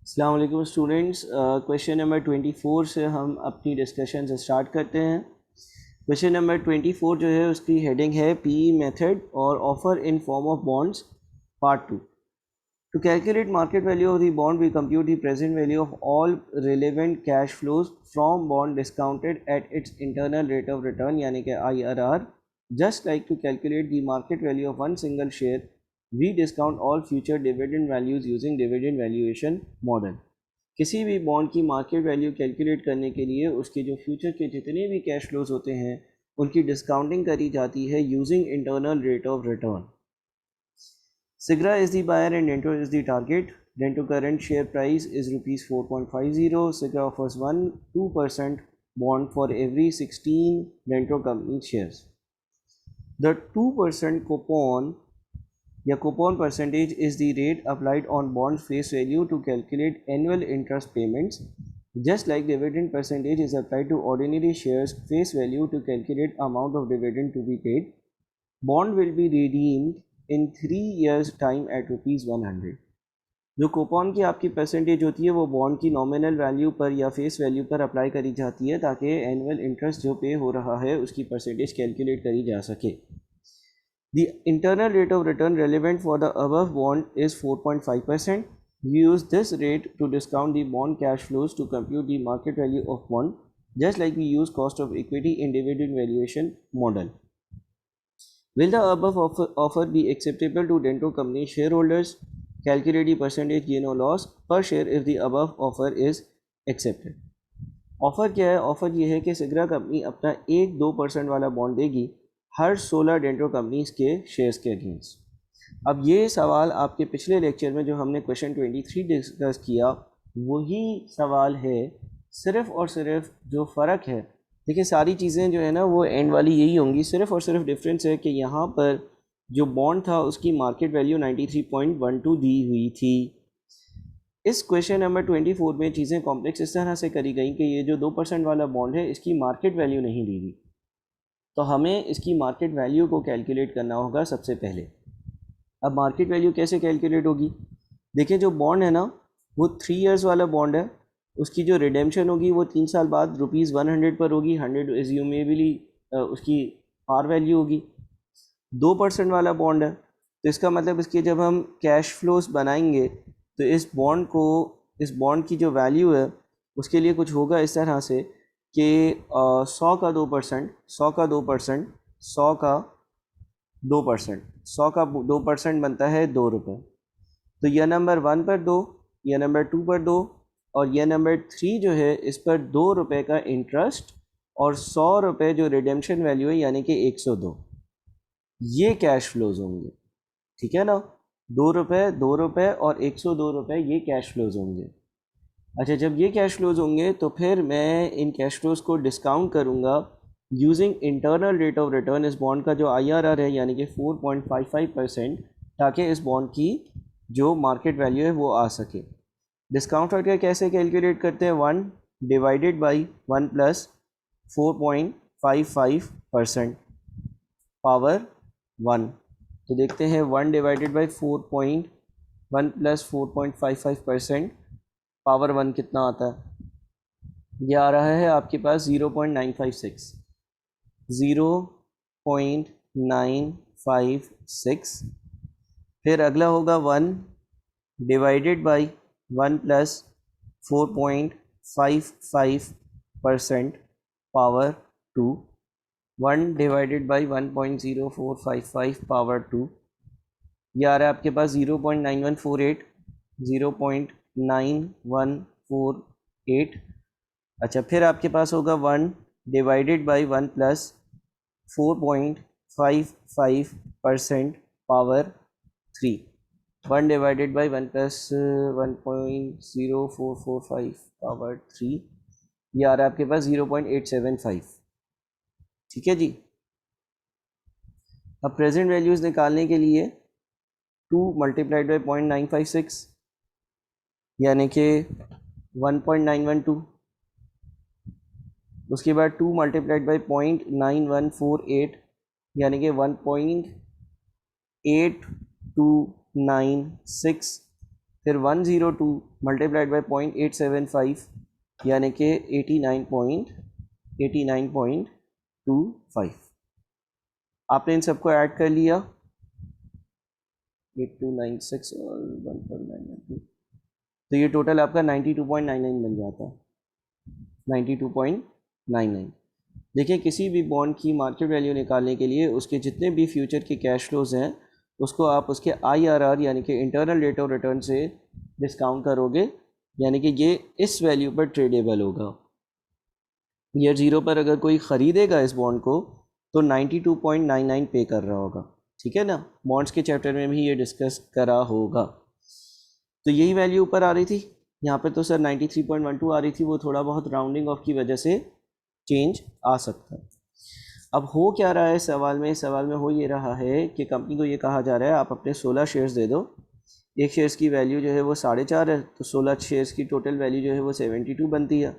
अस्सलाम वालेकुम students. Question number 24 से हम अपनी डिस्कशन स्टार्ट करते हैं। क्वेश्चन नंबर 24 जो है उसकी हेडिंग है पी मेथड और offer in form of bonds part 2। To calculate market value of the bond we compute the present value of all relevant cash flows from bond discounted at its internal rate of return यानी कि IRR। Just like to calculate the market value of one single share we discount all future dividend values using dividend valuation model. किसी भी bond की market value calculate करने के लिए उसके जो फ्यूचर के जितने भी कैश फ्लोज होते हैं उनकी डिस्काउंटिंग करी जाती है using internal rate of return. Sigra is the buyer and Dento is the target. Dento current share price is rupees 4.50. Sigra offers 2% bond for every 16 Dento company shares. The 2% coupon या coupon percentage is the rate applied on bond face value to calculate annual interest payments. Just like dividend percentage is applied to ordinary shares face value to calculate amount of dividend to be paid, bond will be redeemed in 3 years time at ₹100। जो coupon की आपकी percentage होती है वो bond की nominal value पर या face value पर अप्लाई करी जाती है ताकि एनुअल इंटरेस्ट जो पे हो रहा है उसकी परसेंटेज कैलकुलेट करी जा सके। The internal rate of return relevant for the above bond is 4.5%. We use this rate to discount the bond cash flows to compute the market value of bond, just like we use cost of equity in dividend valuation model. Will the above offer be acceptable to Dento company shareholders? Calculate the percentage gain or loss per share if the above offer is accepted. Offer क्या है? Offer ये है कि Sigra company अपना 1-2% वाला bond देगी हर 16 dento companies के shares के अगेंस्ट। अब ये सवाल आपके पिछले लेक्चर में जो हमने क्वेश्चन 23 डिस्कस किया वही सवाल है, सिर्फ़ और सिर्फ जो फ़र्क है, देखिए सारी चीज़ें जो है ना वो एंड वाली यही होंगी, सिर्फ़ और सिर्फ डिफरेंस है कि यहाँ पर जो बॉन्ड था उसकी मार्केट वैल्यू 93.12 दी हुई थी। इस क्वेश्चन नंबर 24 में चीज़ें कॉम्प्लेक्स इस तरह से करी गई कि ये जो 2% वाला बॉन्ड है इसकी मार्केट वैल्यू नहीं दी हुई, तो हमें इसकी मार्केट वैल्यू को कैलकुलेट करना होगा सबसे पहले। अब मार्केट वैल्यू कैसे कैलकुलेट होगी? देखिए जो बॉन्ड है ना वो 3 इयर्स वाला बॉन्ड है, उसकी जो रिडेम्पशन होगी वो 3 साल बाद ₹100 पर होगी। 100 एज्यूमेबली उसकी पार वैल्यू होगी। 2% वाला बॉन्ड है तो इसका मतलब इसके जब हम कैश फ्लोस बनाएंगे तो इस बॉन्ड की जो वैल्यू है उसके लिए कुछ होगा इस तरह से कि 100 का 2%, 100 का 2%, 100 का 2%, 100 का 2% बनता है ₹2। तो यह नंबर 1 पर 2, यह नंबर 2 पर 2 और यह नंबर 3 जो है इस पर ₹2 का इंटरेस्ट और ₹100 जो रिडेम्पशन वैल्यू है यानी कि 102, ये कैश फ्लोज होंगे। ठीक है ना, ₹2 और ₹102 ये कैश फ्लोज होंगे। अच्छा, जब ये कैश फ्लोज होंगे तो फिर मैं इन कैश फ्लोज को डिस्काउंट करूँगा using internal rate of return, इस बॉन्ड का जो IRR है यानी कि 4.55%, ताकि इस बॉन्ड की जो मार्केट वैल्यू है वो आ सके। डिस्काउंट फैक्टर कैसे कैलकुलेट करते हैं? 1 डिवाइडेड बाई 1 प्लस 4.55% पावर 1। तो देखते हैं 1 डिवाइडेड बाई 4.1 प्लस 4.55% पावर 1 कितना आता है? ये आ रहा है आपके पास 0.956, 0.956। फिर अगला होगा 1 divided by 1 plus 4.55% power 2, 1 divided by 1.0455 power 2, ये आ रहा है आपके पास 0.9148, 0.9148। अच्छा, फिर आपके पास होगा 1 divided by 1 plus 4.55% power 3, 1 divided by 1 plus 1.0445 power 3, ये आ रहा है आपके पास 0.875। ठीक है जी। अब प्रेजेंट वैल्यूज़ निकालने के लिए 2 मल्टीप्लाइड बाई 0.956 यानी कि 1.912, उसके बाद 2 मल्टीप्लाइड बाई 0.9148 यानी कि 1.8296, फिर 102 मल्टीप्लाइड बाई 0.875 यानी कि 89.25। आपने इन सबको ऐड कर लिया 8296 और 1.992, तो ये टोटल आपका 92.99 बन जाता है। 92.99। देखिए किसी भी बॉन्ड की मार्केट वैल्यू निकालने के लिए उसके जितने भी फ्यूचर के कैश फ्लोज हैं उसको आप उसके IRR यानी कि इंटरनल रेट ऑफ रिटर्न से डिस्काउंट करोगे, यानी कि ये इस वैल्यू पर ट्रेडेबल होगा। ईयर 0 पर अगर कोई ख़रीदेगा इस बॉन्ड को तो 92.99 पे कर रहा होगा। ठीक है ना, बॉन्ड्स के चैप्टर में भी ये डिस्कस करा होगा। तो यही वैल्यू ऊपर आ रही थी, यहाँ पर तो सर 93.12 आ रही थी, वो थोड़ा बहुत राउंडिंग ऑफ की वजह से चेंज आ सकता है। अब हो क्या रहा है सवाल में, सवाल में हो ये रहा है कि कंपनी को ये कहा जा रहा है आप अपने 16 शेयर्स दे दो, एक शेयर्स की वैल्यू जो है वो 4.5 है, तो 16 शेयर्स की टोटल वैल्यू जो है वो 72 बनती है,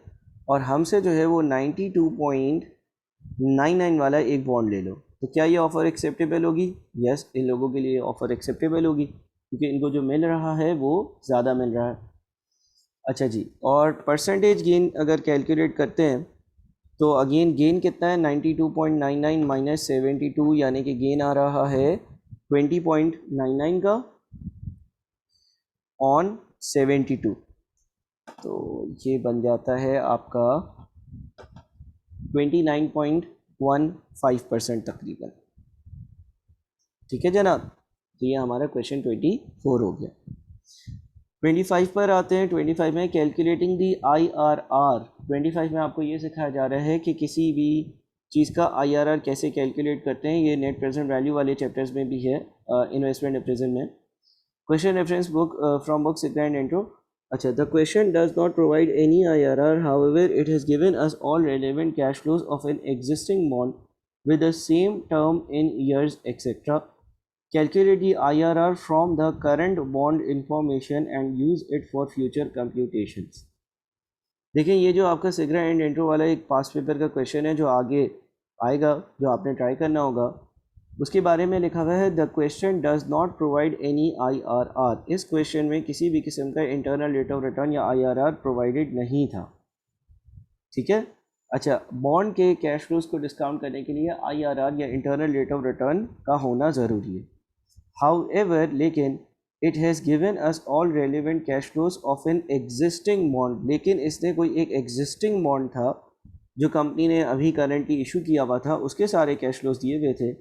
और हमसे जो है वो 92.99 वाला एक बॉन्ड ले लो। तो क्या ये ऑफ़र एक्सेप्टेबल होगी? यस, इन लोगों के लिए ऑफ़र एक्सेप्टेबल होगी क्योंकि इनको जो मिल रहा है वो ज़्यादा मिल रहा है। अच्छा जी, और परसेंटेज गेन अगर कैलकुलेट करते हैं तो अगेन गेन कितना है 92.99 माइनस 72, यानी कि गेन आ रहा है 20.99 का ऑन 72, तो ये बन जाता है आपका 29.15% तकरीबन। ठीक है जनाब, तो ये हमारा क्वेश्चन 24 हो गया। 25 पर आते हैं। 25 में कैलकुलेटिंग दी IRR। 25 में आपको ये सिखाया जा रहा है कि किसी भी चीज़ का IRR कैसे कैलकुलेट करते हैं। ये नेट प्रेजेंट वैल्यू वाले चैप्टर्स में भी है, इन्वेस्टमेंट अप्रेजल में। Question reference book from book Sigra and intro. अच्छा, the question does not provide any IRR, however it has given us all relevant cash flows of an existing bond with the same term in years etc. Calculate the IRR from the current bond information and use it for future computations. देखिए ये जो आपका Sigra and intro वाला एक पास paper का question है जो आगे आएगा, जो आपने ट्राई करना होगा, उसके बारे में लिखा हुआ है the question does not provide any IRR। इस क्वेश्चन में किसी भी किस्म का इंटरनल रेट ऑफ रिटर्न या IRR प्रोवाइडेड नहीं था। ठीक है। अच्छा, बॉन्ड के कैश फ्लोज को डिस्काउंट करने के लिए IRR या इंटरनल रेट ऑफ रिटर्न का होना ज़रूरी है। हाउएवर, लेकिन it has given us all relevant cash flows of an existing bond, लेकिन इसने कोई एक एग्जिस्टिंग बॉन्ड था जो कंपनी ने अभी करंटली इशू किया हुआ था, उसके सारे कैश फ्लोज दिए हुए थे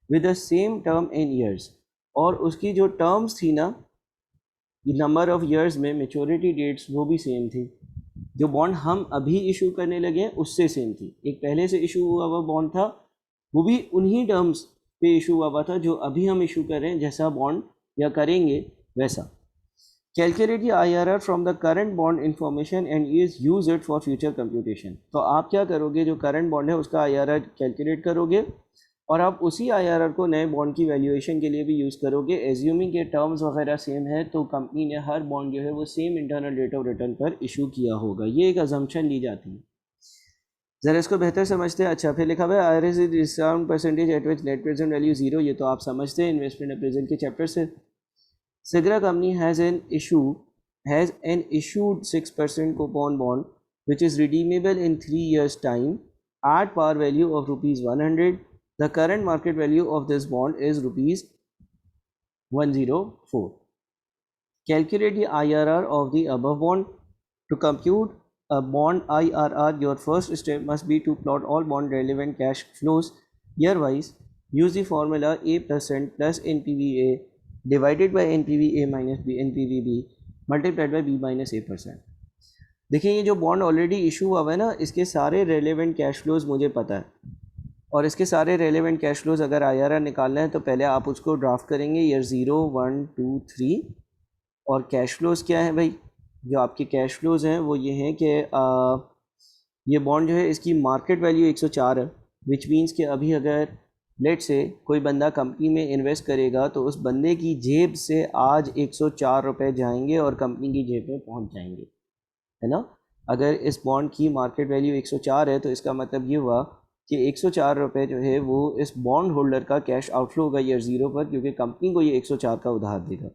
with the same term in years, और उसकी जो टर्म्स थी ना, नंबर ऑफ ईयर्स में मेच्योरिटी डेट्स वो भी सेम थी। जो बॉन्ड हम अभी इशू करने लगे उससे सेम थी। एक पहले से इशू हुआ हुआ बॉन्ड था, वो भी उन्हीं टर्म्स पे इशू हुआ हुआ था जो अभी हम इशू कर रहे हैं, जैसा बॉन्ड या करेंगे वैसा। Calculate the IRR from the current bond information and use it for future computation. तो आप क्या करोगे, जो करंट बॉन्ड है उसका IRR कैलकुलेट करोगे और आप उसी IRR को नए बॉन्ड की वैल्यूएशन के लिए भी यूज़ करोगे। एज्यूमिंग के टर्म्स वगैरह सेम है तो कंपनी ने हर बॉन्ड जो है वो same internal rate of return पर इशू किया होगा, ये एक अजम्पशन ली जाती है। ज़रा इसको बेहतर समझते हैं। अच्छा, फिर लिखा हुआ है IRS is discount percentage eight which net present value 0। ये तो आप समझते हैं इन्वेस्टमेंट अप्रेजल के चैप्टर से। Sigra company has an issued 6% coupon bond which is redeemable in 3 years time at par value of ₹100। The current market value of this bond is ₹104. Calculate the IRR of the above bond. To compute a bond IRR, your first step must be to plot all bond relevant cash flows year-wise. Use the formula A% plus NPVA divided by NPVA minus NPVB multiplied by B minus A%. देखिए ये जो bond already issue हुआ है ना, इसके सारे relevant cash flows मुझे पता है, और इसके सारे रेलेवेंट कैश फ्लोज अगर IRR निकालना है तो पहले आप उसको ड्राफ्ट करेंगे ईयर 0, 1, 2, 3। और कैश फ्लोज क्या है भाई, जो आपके कैश फ्लोज हैं वो ये हैं कि ये बॉन्ड जो है इसकी मार्केट वैल्यू 104 है, विच मीन्स कि अभी अगर लेट से कोई बंदा कंपनी में इन्वेस्ट करेगा तो उस बंदे की जेब से आज 104 रुपये जाएंगे और कंपनी की जेब में पहुंच जाएंगे, है ना। अगर इस बॉन्ड की मार्केट वैल्यू 104 है तो इसका मतलब ये हुआ कि 104 रुपये जो है वो इस बॉन्ड होल्डर का कैश आउटफ्लो होगा ईयर 0 पर, क्योंकि कंपनी को ये 104 का उधार देगा।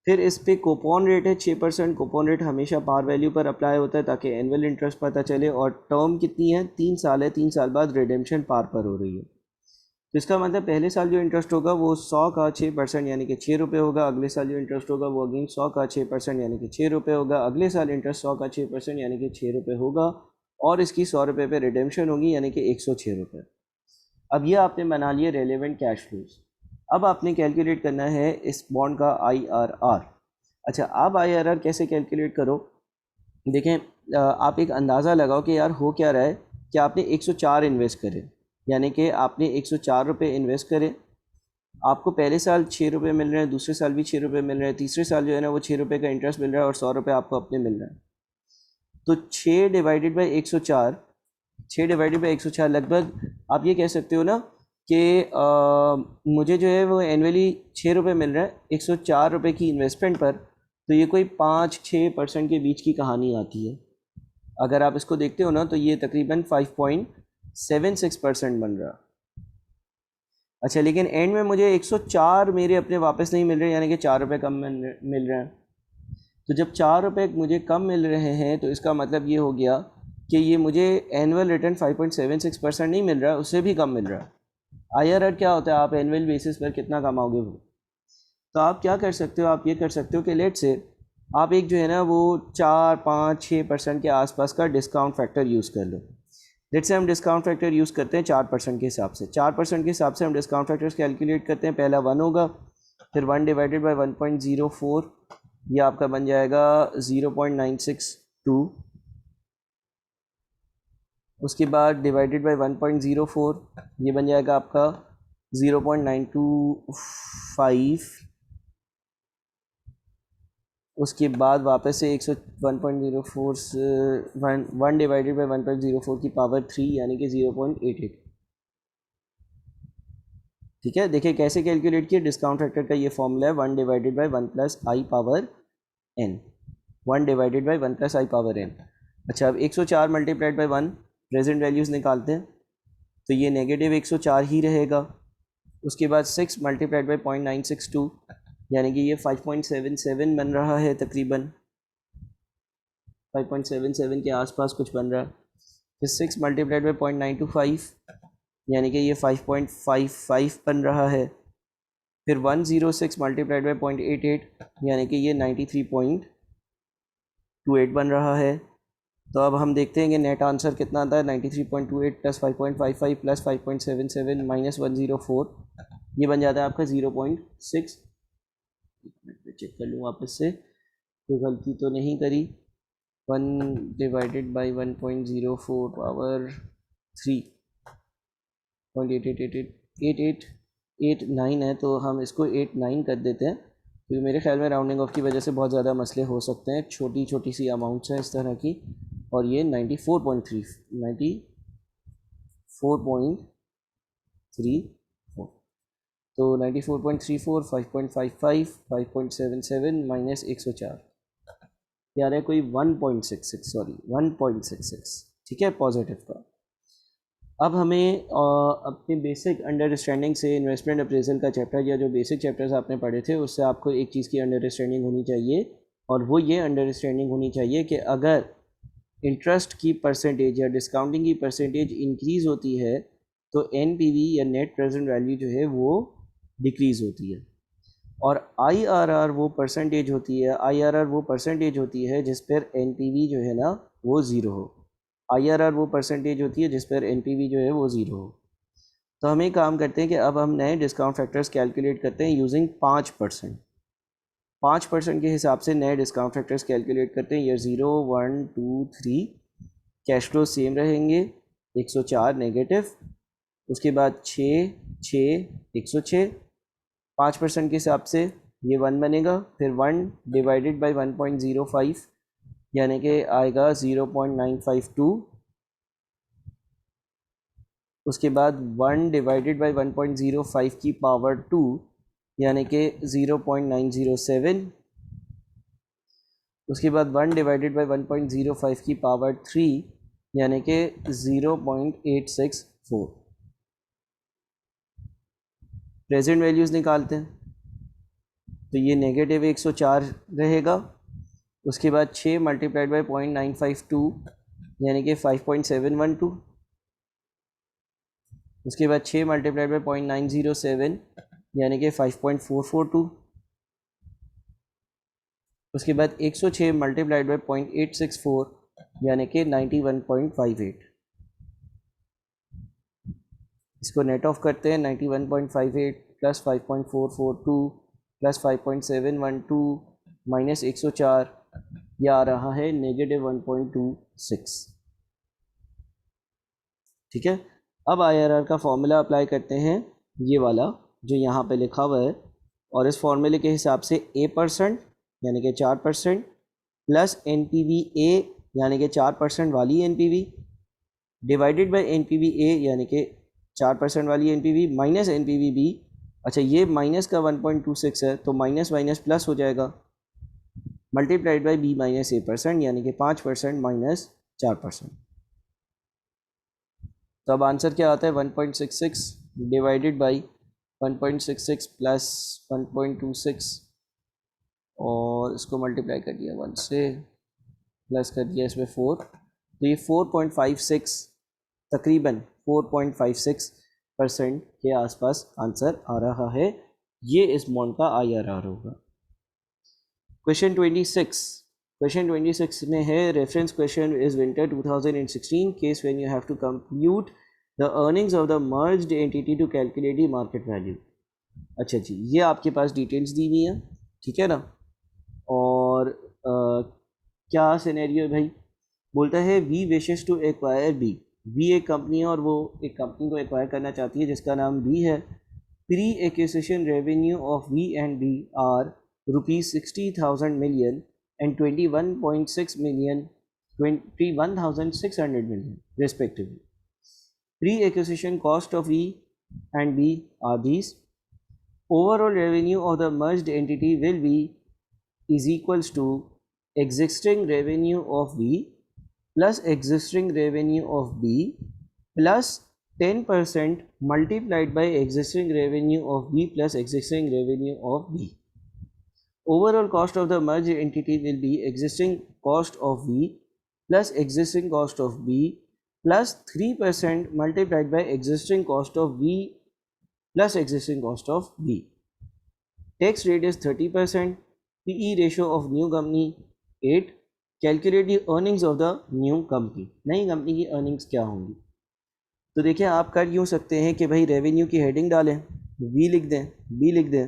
फिर इस पे कूपन रेट है 6%। कूपन रेट हमेशा पार वैल्यू पर अप्लाई होता है ताकि एनुअल इंटरेस्ट पता चले, और टर्म कितनी है, 3 साल है। 3 साल बाद रिडेम्पशन पार पर हो रही है। तो इसका मतलब पहले साल जो इंटरेस्ट होगा वो 100 का 6% यानी कि 6 रुपये होगा। अगले साल जो इंटरेस्ट होगा वो अगेन 100 का 6% यानी कि 6 रुपये होगा। अगले साल इंटरेस्ट 100 का 6% यानी कि 6 रुपये होगा, और इसकी 100 रुपये पे रिडेम्पशन होगी यानी कि 106 रुपये। अब ये आपने बना लिया रेलेवेंट कैश फ्लोज। अब आपने कैलकुलेट करना है इस बॉन्ड का IRR। अच्छा, आप IRR कैसे कैलकुलेट करो, देखें, आप एक अंदाज़ा लगाओ कि यार हो क्या रहा है कि आपने 104 इन्वेस्ट करे, यानी कि आपने 104 रुपये इन्वेस्ट करे। आपको पहले साल 6 रुपये मिल रहे हैं, दूसरे साल भी 6 रुपये मिल रहे हैं, तीसरे साल जो है ना वो 6 रुपये का इंटरेस्ट मिल रहा है और 100 रुपये आपको अपने मिल रहा है। तो 6 डिवाइडेड बाई 104, 6 डिवाइडेड बाई 104 लगभग आप ये कह सकते हो ना कि मुझे जो है वो एनुअली 6 रुपये मिल रहा है 104 रुपये की इन्वेस्टमेंट पर। तो ये कोई 5-6% के बीच की कहानी आती है। अगर आप इसको देखते हो ना तो ये तकरीबन 5.76% बन रहा। अच्छा, लेकिन एंड में मुझे 104 मेरे अपने वापस नहीं मिल रहे, यानी कि 4 रुपये कम मिल रहे हैं। तो जब 4 रुपये मुझे कम मिल रहे हैं तो इसका मतलब ये हो गया कि ये मुझे एनुअल रिटर्न 5.76% नहीं मिल रहा है, उससे भी कम मिल रहा है। IRR क्या होता है, आप एनुअल बेसिस पर कितना कमाओगे वो। तो आप क्या कर सकते हो, आप ये कर सकते हो कि लेट से आप एक जो है ना वो 4-5-6% के आसपास का डिस्काउंट फैक्टर यूज़ कर लो। लेट से हम डिस्काउंट फैक्टर यूज़ करते हैं 4% के हिसाब से। 4% के हिसाब से हम डिस्काउंट फैक्टर्स कैलकुलेट करते हैं। पहला 1 होगा, फिर 1 डिवाइडेड बाई 1.04, ये आपका बन जाएगा 0.962। उसके बाद डिवाइडेड बाई 1.04, ये बन जाएगा आपका 0.925। उसके बाद वापस से 1.04 से 1 डिवाइडेड बाई 1.04 की पावर 3 यानी कि 0.88। ठीक है, देखिए कैसे कैलकुलेट किया। डिस्काउंट फैक्टर का ये फॉर्मूला है 1 divided by 1 plus I power N. 1 divided by 1 plus I power N. अच्छा, अब 104 मल्टीप्लाइड बाई 1, प्रेजेंट वैल्यूज़ निकालते हैं तो ये नेगेटिव 104 ही रहेगा। उसके बाद 6 मल्टीप्लाइड बाई 0.962 यानी कि ये 5.77 बन रहा है, तकरीबन 5.77 के आसपास कुछ बन रहा है। फिर 6 मल्टीप्लाइड बाई 0.925 यानी कि ये 5.55 बन रहा है। फिर 106 मल्टीप्लाइड बाई 0.88 यानी कि ये 93.28 बन रहा है। तो अब हम देखते हैं कि नेट आंसर कितना आता है। 93.28 प्लस 5.55 प्लस 5.77 माइनस 104, ये बन जाता है आपका 0.6। चेक कर लूँ वापस से, कोई गलती तो नहीं करी। 1 डिवाइडेड बाई 1.04 पावर 3.888889 है, तो हम इसको 89 कर देते हैं क्योंकि मेरे ख्याल में राउंडिंग ऑफ की वजह से बहुत ज़्यादा मसले हो सकते हैं। छोटी छोटी सी अमाउंट्स हैं इस तरह की। और ये 94.34, तो 94.34, 5.55, 5.77 माइनस 104, यार है कोई 1.66, सॉरी 1.66। ठीक है, पॉजिटिव का। अब हमें अपने बेसिक अंडरस्टैंडिंग से इन्वेस्टमेंट अप्रेजल का चैप्टर, या जो बेसिक चैप्टर्स आपने पढ़े थे उससे आपको एक चीज़ की अंडरस्टैंडिंग होनी चाहिए, और वो ये अंडरस्टैंडिंग होनी चाहिए कि अगर इंटरेस्ट की परसेंटेज या डिस्काउंटिंग की परसेंटेज इंक्रीज़ होती है तो NPV या नेट प्रेजेंट वैल्यू जो है वो डिक्रीज़ होती है। और IRR वो परसेंटेज होती है, IRR वो परसेंटेज होती है जिस पर NPV जो है ना वो ज़ीरो हो। IRR वो परसेंटेज होती है जिस पर NPV जो है वो ज़ीरो हो। तो हम एक काम करते हैं कि अब हम नए डिस्काउंट फैक्टर्स कैलकुलेट करते हैं यूजिंग 5%। 5% के हिसाब से नए डिस्काउंट फैक्टर्स कैलकुलेट करते हैं। ये 0, 1, 2, 3। कैश फ्लो सेम रहेंगे, 104 नेगेटिव। उसके बाद 6, 106। 5% के हिसाब से ये 1 बनेगा। फिर 1 डिवाइडेड बाई 1.05 यानी कि आएगा 0.952। उसके बाद 1 डिवाइडेड बाई 1.05 की पावर 2 यानी कि 0.907। उसके बाद 1 डिवाइडेड बाई 1.05 की पावर 3 यानी कि 0.864। प्रेजेंट वैल्यूज़ निकालते हैं। तो ये नेगेटिव 104 रहेगा। उसके बाद 6 मल्टीप्लाइड बाई 0.952 यानी कि 5.712। उसके बाद 6 मल्टीप्लाइड बाई 0.907 यानी कि 5.442। उसके बाद 106 मल्टीप्लाइड बाई 0.864 यानी कि 91.58। इसको नेट ऑफ करते हैं। 91.58 प्लस 5.442 प्लस 5.712 माइनस 104, यह आ रहा है नेगेटिव 1.26। ठीक है। अब IRR का फॉर्मूला अप्लाई करते हैं, ये वाला जो यहाँ पे लिखा हुआ है, और इस फॉर्मूले के हिसाब से A% यानी कि 4% प्लस NPV-A यानी कि 4% वाली NPV डिवाइडेड बाय NPV-A यानी कि 4% वाली NPV माइनस NPV-B। अच्छा, ये माइनस का 1.26 है तो माइनस माइनस प्लस हो जाएगा, multiplied by B minus A% यानी कि 5% माइनस 4%। तो अब आंसर क्या आता है 1.66 डिवाइडेड बाई 1.66 प्लस 1.26 और इसको मल्टीप्लाई कर दिया 1 से, प्लस कर दिया इसमें 4, तो ये 4.56 तकरीबन 4.56% के आसपास आंसर आ रहा है। ये इस बॉन्ड का IRR होगा। क्वेश्चन 26 में है reference question is winter 2016 case when you have to compute the earnings of the merged entity to calculate the market value. अच्छा जी, ये आपके पास डिटेल्स दी हुई हैं, ठीक है ना। और क्या सिनेरियो है भाई, बोलता है V wishes to acquire B. V एक कंपनी है और वो एक कंपनी को एक्वायर करना चाहती है जिसका नाम बी है। Pre acquisition revenue of V and B are ₹60,000 million and 21.6 million, 21,600 million respectively. Pre-acquisition cost of E and B are these. Overall revenue of the merged entity will be is equals to existing revenue of V plus existing revenue of B plus 10% multiplied by existing revenue of B plus existing revenue of B. Overall cost of the merged entity will be existing cost of V plus existing cost of B plus 3% multiplied by existing cost of V plus existing cost of B. Tax rate is 30%. PE ratio of new company 8. Calculate the earnings of the new company. नई company की earnings क्या होंगी। तो देखिए, आप कर यूँ सकते हैं कि भाई रेवेन्यू की हेडिंग डालें, वी लिख दें, बी लिख दें।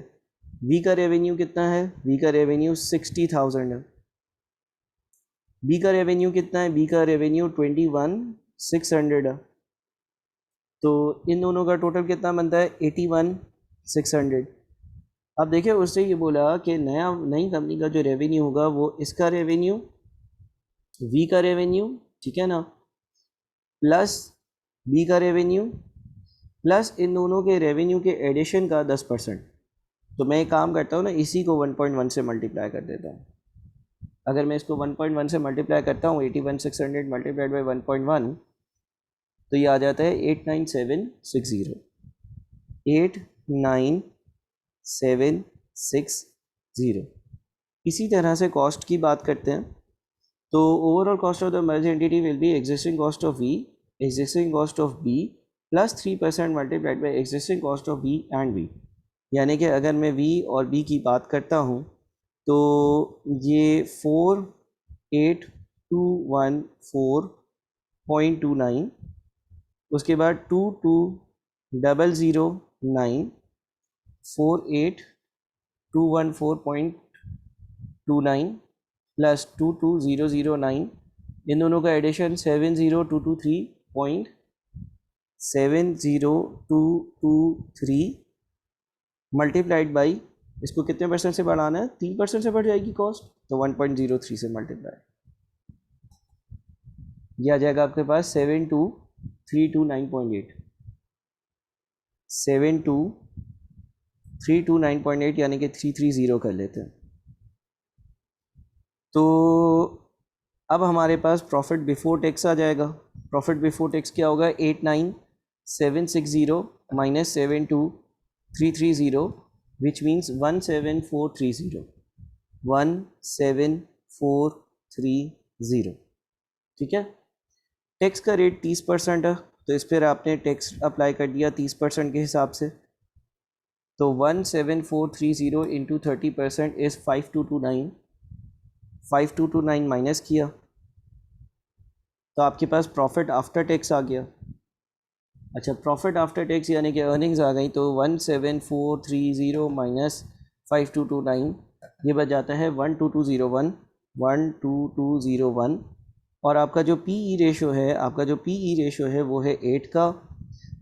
वी का रेवेन्यू कितना है, वी का रेवेन्यू 60,000 है। बी का रेवेन्यू कितना है, बी का रेवेन्यू 21,600 है। तो इन दोनों का टोटल कितना बनता है 81,600। अब देखिए, उससे ये बोला कि नई कंपनी का जो रेवेन्यू होगा वो इसका रेवेन्यू, वी का रेवेन्यू, ठीक है ना, प्लस बी का रेवेन्यू प्लस इन दोनों के रेवेन्यू के एडिशन का 10%। तो मैं एक काम करता हूँ ना, इसी को 1.1 से मल्टीप्लाई कर देता हूँ। अगर मैं इसको 1.1 से मल्टीप्लाई करता हूँ 81,600 मल्टीप्लाइड बाई 1.1 तो ये आ जाता है 89760। 89760। इसी तरह से कॉस्ट की बात करते हैं तो overall cost of the merge entity will be existing cost of V, existing cost of B plus 3% multiplied by existing cost of V and B. यानी कि अगर मैं वी और बी की बात करता हूँ तो ये 48,214.29, उसके बाद 22,009 48,214.29 प्लस 22,009, इन दोनों का एडिशन 70,223 मल्टीप्लाइड बाई, इसको कितने परसेंट से बढ़ाना है, 3% से बढ़ जाएगी कॉस्ट, तो 1.03 से मल्टीप्लाई, यह आ जाएगा आपके पास 72,329.8, 72,329.8 यानी कि 330 कर लेते हैं। तो अब हमारे पास प्रॉफिट बिफोर टैक्स आ जाएगा। प्रॉफिट बिफोर टैक्स क्या होगा, 89,760 माइनस 72,330 विच मीन्स 17430, 17430, ठीक है। टैक्स का रेट 30% है, तो इस पर आपने टैक्स अप्लाई कर दिया 30% के हिसाब से। तो 17430 इंटू 30% इज़ 5229, 5229 माइनस किया तो आपके पास प्रॉफिट आफ्टर टैक्स आ गया। अच्छा, प्रॉफिट आफ्टर टैक्स यानी कि अर्निंग्स आ गई, तो 17430 माइनस 5229, ये बच जाता है 12201, 12201। और आपका जो पीई रेशो है, वो है 8 का।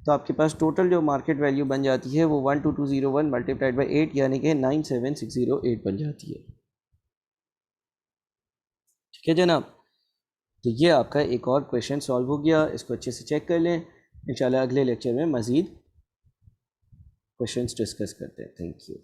तो आपके पास टोटल जो मार्केट वैल्यू बन जाती है वो 12201 मल्टीप्लाइड बाई 8 यानी कि 97608 बन जाती है। ठीक है जनाब, तो ये आपका एक और क्वेश्चन सॉल्व हो गया, इसको अच्छे से चेक कर लें। इंशाल्लाह अगले लेक्चर में मज़ीद क्वेश्चंस डिस्कस करते हैं। Thank you.